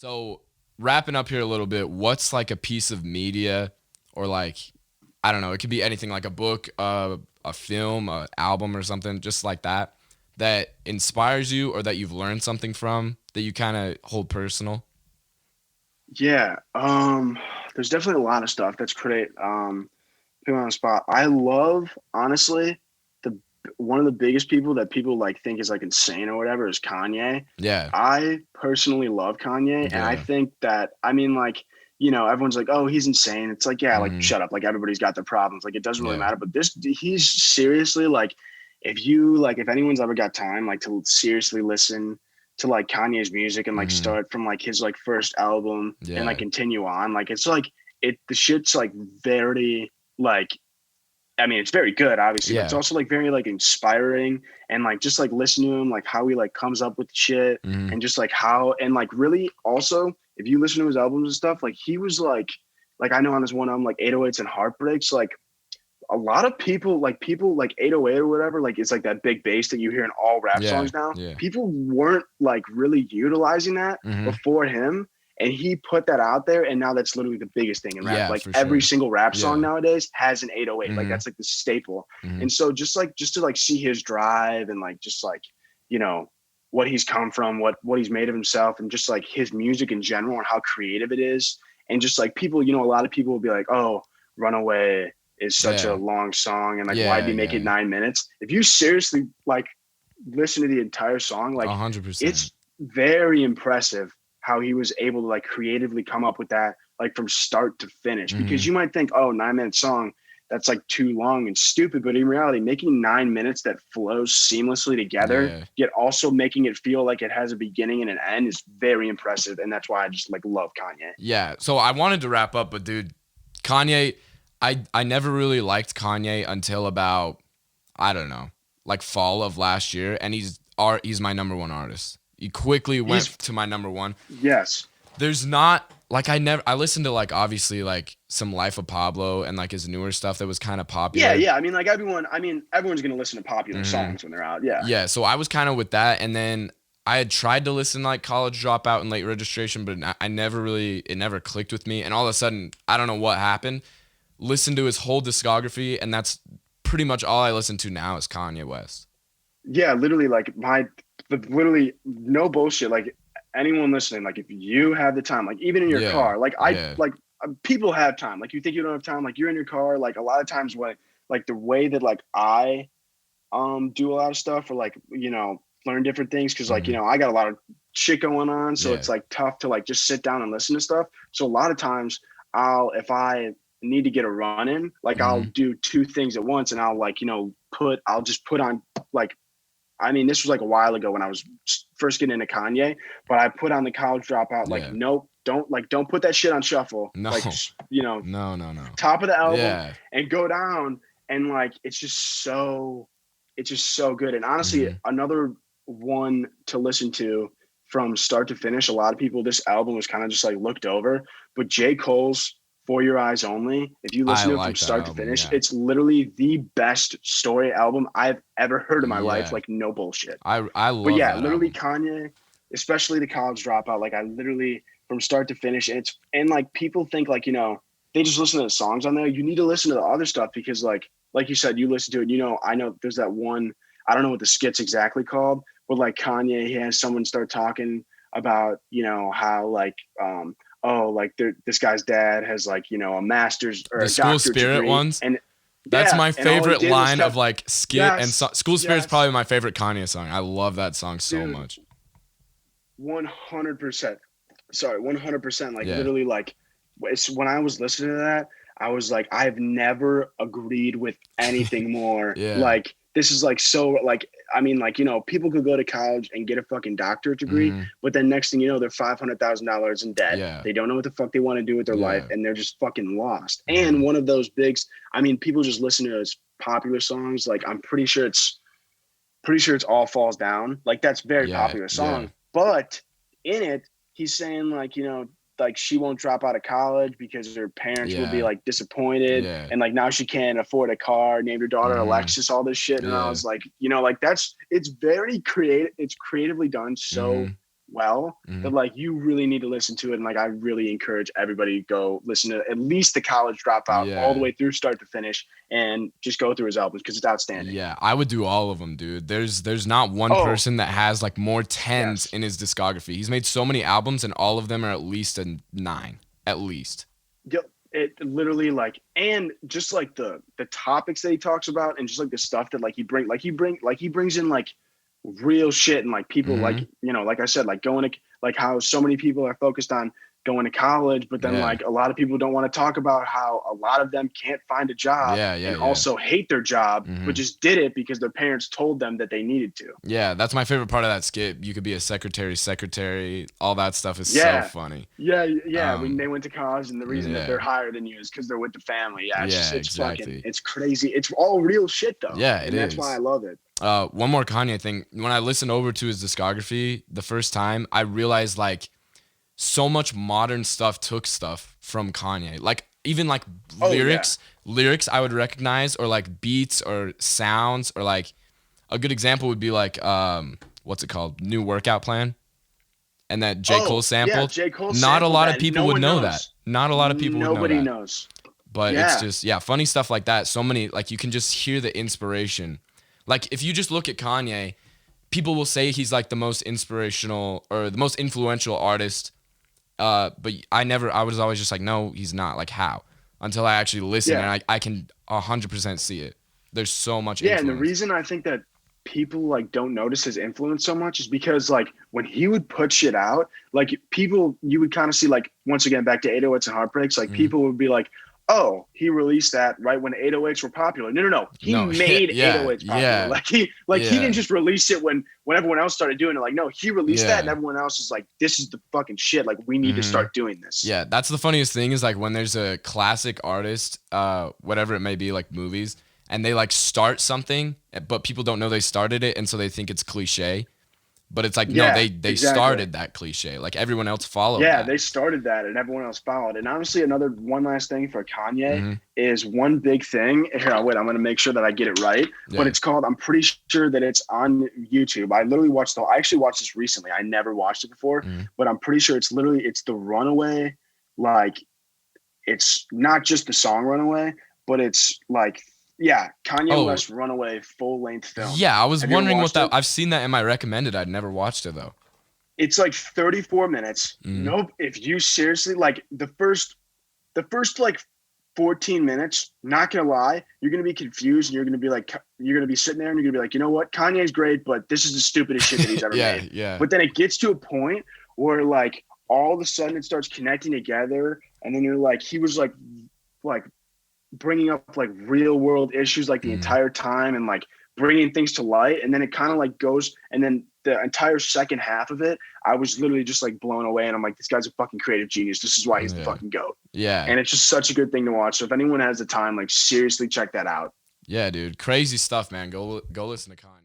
So wrapping up here a little bit, what's like a piece of media or like, I don't know, it could be anything like a book, a film, an album or something just like that, that inspires you or that you've learned something from that you kind of hold personal? Yeah, there's definitely a lot of stuff that's great. Put me on the spot. I love, honestly, the one of the biggest people that people like think is like insane or whatever is Kanye. Yeah. I personally love Kanye, and I Yeah. think that like everyone's like, oh, he's insane. It's like, yeah, like Hmm. shut up. Like everybody's got their problems. Like it doesn't really Yeah. matter. But he's seriously like, if anyone's ever got time like to seriously listen to like Kanye's music and like Hmm. start from like his like first album and like Yeah. continue on, like it's like the shit's like very like it's very good, obviously, but it's Yeah. also like very like inspiring and like just like listen to him, like how he like comes up with shit Hmm. and just like how and like really also if you listen to his albums and stuff, like he was like I know on this one album like 808s and Heartbreaks, like a lot of people like 808 or whatever, like it's like that big bass that you hear in all rap Yeah. songs now. Yeah. People weren't like really utilizing that Hmm. before him. And he put that out there, and now that's literally the biggest thing in rap. Yeah, Like for every sure. single rap song Yeah. nowadays has an 808. Like Hmm. that's like the staple. Hmm. And so just to like see his drive and like just like, you know, what he's come from, what he's made of himself, and just like his music in general and how creative it is. And just like people, a lot of people will be like, oh, Runaway is such a Yeah. long song and like why'd Yeah. he make it Yeah. 9 minutes? If you seriously like listen to the entire song, like 100%. it's very impressive how he was able to like creatively come up with that like from start to finish. Because Hmm. you might think, oh, 9 minute song, that's like too long and stupid. But in reality, making 9 minutes that flows seamlessly together, Yeah. yet also making it feel like it has a beginning and an end is very impressive. And that's why I just like love Kanye. Yeah. So I wanted to wrap up, but dude, Kanye, I never really liked Kanye until about, I don't know, like fall of last year, and he's my number one artist. He quickly went He's to my number one. yes. There's not like I listened to like obviously like some Life of Pablo and like his newer stuff that was kind of Yeah, popular. yeah. Everyone's gonna listen to popular Hmm. songs when they're out. Yeah. Yeah, so I was kind of with that, and then I had tried to listen to like College Dropout and Late Registration, but I never really it never clicked with me. And all of a sudden, I don't know what happened. Listened to his whole discography, and that's pretty much all I listen to now is Kanye West. Yeah, literally literally no bullshit. Like anyone listening, like if you have the time, like even in your Yeah, car, like yeah, people have time. Like you think you don't have time, like you're in your car. Like a lot of times when like the way that like I do a lot of stuff or like learn different things because like hmm, I got a lot of shit going on, so yeah, it's like tough to like just sit down and listen to stuff. So a lot of times if I need to get a run in, like I'll hmm, do two things at once, and I'll like I'll just put on like this was like a while ago when I was first getting into Kanye, but I put on the College Dropout. Like, yeah. nope, don't put that shit on shuffle. No, Like, no, no, no. top of the album Yeah, and go down, and like it's just so good. And honestly, hmm, another one to listen to from start to finish. A lot of people, this album was kind of just like looked over, but J. Cole's For Your Eyes Only, if you I listen to it from like that start to album. finish, Yeah, it's literally the best story album I've ever heard in my life. yeah. Like, no bullshit. I But love yeah, that literally album. Kanye, especially the College Dropout, like I literally from start to finish, and like people think like, they just listen to the songs on there. You need to listen to the other stuff because like you said, you listen to it, I know there's that one, I don't know what the skit's exactly called, but like Kanye, he has someone start talking about, how like oh, like this guy's dad has like, a master's or The a School doctorate Spirit degree. ones. And That's yeah, my and all he favorite did was line of like skit and yes, School Spirit is yes, probably my favorite Kanye song. I love that song so dude, much. 100%. Sorry, 100%. Like Yeah. literally, like when I was listening to that, I was like, I've never agreed with anything more. Yeah. Like this is like so like like people could go to college and get a fucking doctorate degree, Hmm. but then next thing you know, they're $500,000 in debt. Yeah. They don't know what the fuck they want to do with their life, Yeah. and they're just fucking lost. And Hmm. one of those bigs, people just listen to those popular songs. Like I'm pretty sure it's All Falls Down. Like that's a very Yeah. popular Yeah. song, but in it, he's saying like, like she won't drop out of college because her parents will be Yeah. like disappointed, Yeah. and like now she can't afford a car, named her daughter Hmm. Alexis, all this shit. And I Yeah. was like, like it's very creative. It's creatively done Hmm. so well Mhm. that like you really need to listen to it. And like I really encourage everybody to go listen to at least the College Dropout all the Yeah. way through start to finish and just go through his albums because it's outstanding. Yeah, I would do all of them, dude. There's not one Oh, person that has like more tens yes. in his discography. He's made so many albums, and all of them are at least a 9, at least. Yep. It literally like and just like the topics that he talks about and just like the stuff that like he brings in like real shit and like people like Hmm. like I said like going to like how so many people are focused on going to college but then Yeah, like a lot of people don't want to talk about how a lot of them can't find a job yeah, yeah, and yeah. also hate their job but Hmm. just did it because their parents told them that they needed to. Yeah, that's my favorite part of that skit. You could be a secretary. All that stuff is so Yeah. funny. Yeah, when they Um, went to college and the reason that yeah, they're higher than you is because they're with the family. Yeah, it's just yeah, it's fucking exactly. it's crazy. It's all real shit though, Yeah, it and that's why I is. love it. One more Kanye thing. When I listened over to his discography the first time, I realized like so much modern stuff took stuff from Kanye. Like even like Oh yeah. lyrics I would recognize, or like beats or sounds, or like a good example would be like what's it called? New Workout Plan, and that J. Cole Oh yeah. sampled. J. Cole Not a sampled lot of that. people No would one know that. knows. Not a lot of people would know Nobody that. knows. But it's Yeah. just, yeah, funny stuff like that. So many, like you can just hear the inspiration. Like if you just look at Kanye, people will say he's like the most inspirational or the most influential artist. But I was always just like, no, he's not. Like how? Until I actually listen, and Yeah. I can 100% see it. There's so much Yeah, and the influence. reason I think that people like don't notice his influence so much is because like when he would put shit out, like people you would kind of see like once again back to 808s and Heartbreaks, like Mhm. people would be like, "Oh, he released that right when 808s were popular." No, no, no. He No, made yeah, 808s popular. yeah, He didn't yeah, just release it when everyone else started doing it. Like no, he released that and yeah. everyone else is like, "This is the fucking shit. Like we need to Hmm. start doing this." Yeah, that's the funniest thing is like when there's a classic artist, whatever it may be, like movies, and they like start something, but people don't know they started it, and so they think it's cliche. But it's like no, Yeah, they exactly. started that cliche. Like everyone else followed Yeah, that. they started that and everyone else followed. And honestly, another one last thing for Kanye Hmm. is one big thing. Here, wait, I'm going to make sure that I get it right. But Yeah. it's called, I'm pretty sure that it's on YouTube. I actually watched this recently. I never watched it before, Hmm. but I'm pretty sure it's the Runaway. Like, it's not just the song Runaway, but it's like, yeah, Kanye Oh, West Runaway full length film. yeah. I was Have you ever wondering what watched that. it? I've seen that in my recommended. I'd never watched it though. It's like 34 minutes. Hmm. Nope. If you seriously like the first like 14 minutes, not gonna lie, you're gonna be confused and you're gonna be sitting there and you're gonna be like, you know what, Kanye's great, but this is the stupidest shit that he's ever Yeah, made. yeah. But then it gets to a point where like all of a sudden it starts connecting together, and then you're like, he was like bringing up like real world issues like the Hmm. entire time and like bringing things to light, and then it kind of like goes, and then the entire second half of it I was literally just like blown away, and I'm like, this guy's a fucking creative genius, this is why he's the Yeah, fucking goat. yeah, And it's just such a good thing to watch. So if anyone has the time, like seriously check that out. yeah, dude. Crazy stuff, man. Go listen to Kanye.